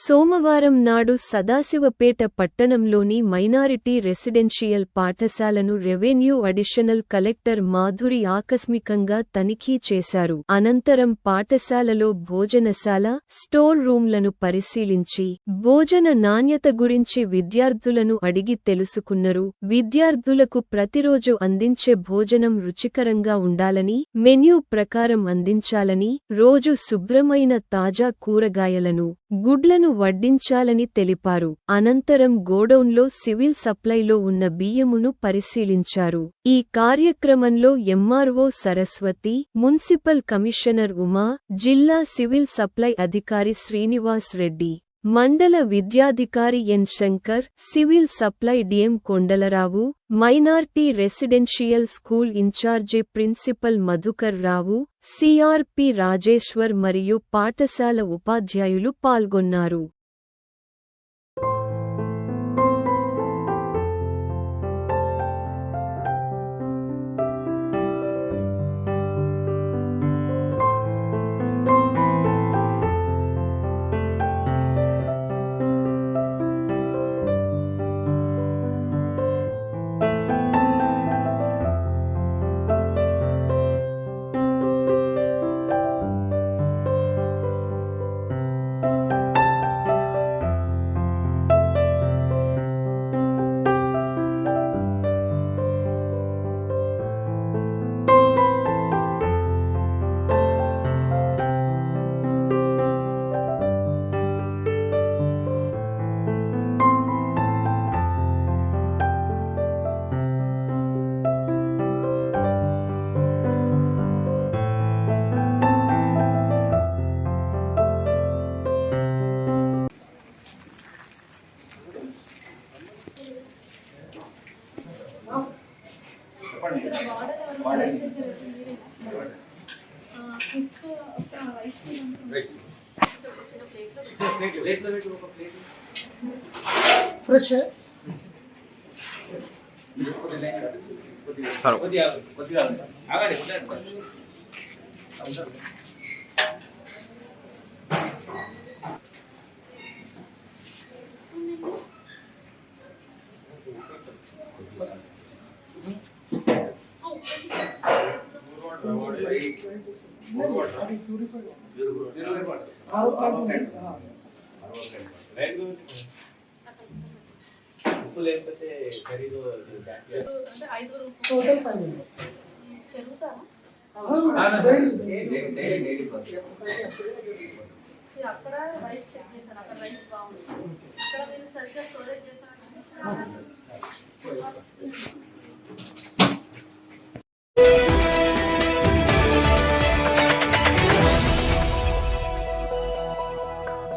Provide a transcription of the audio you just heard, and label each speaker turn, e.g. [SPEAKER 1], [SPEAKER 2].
[SPEAKER 1] సోమవారం నాడు సదాశివపేట పట్టణంలోని మైనారిటీ రెసిడెన్షియల్ పాఠశాలను రెవెన్యూ అడిషనల్ కలెక్టర్ మాధురి ఆకస్మికంగా తనిఖీ చేశారు. అనంతరం పాఠశాలలో భోజనశాల, స్టోర్ రూంలను పరిశీలించి భోజన నాణ్యత గురించి విద్యార్థులను అడిగి తెలుసుకున్నారు. విద్యార్థులకు ప్రతిరోజు అందించే భోజనం రుచికరంగా ఉండాలని, మెన్యూ ప్రకారం అందించాలని, రోజు శుభ్రమైన తాజా కూరగాయలను, గుడ్లను వడ్డించాలని తెలిపారు. అనంతరం గోడౌన్లో సివిల్ సప్లైలో ఉన్న బియ్యమును పరిశీలించారు. ఈ కార్యక్రమంలో MRO Saraswati, municipal commissioner Uma, జిల్లా సివిల్ సప్లై అధికారి శ్రీనివాస్ రెడ్డి, మండల విద్యాధికారి N Shankar, civil supply DM Kondalarao, minority residential school incharge principal Madhukar Rao, CRP Rajeshwar మరియు పాఠశాల ఉపాధ్యాయులు పాల్గొన్నారు.
[SPEAKER 2] ఫ్రెష్
[SPEAKER 3] ఉప్పు లేకపోతే ఖరీదు
[SPEAKER 2] టోటల్ 5
[SPEAKER 4] అక్కడ రైస్ చెక్ చేశాను, అక్కడ రైస్ బాగుంది. ఇక్కడ మీరు సరిగ్గా స్టోరేజ్ చేస్తాను.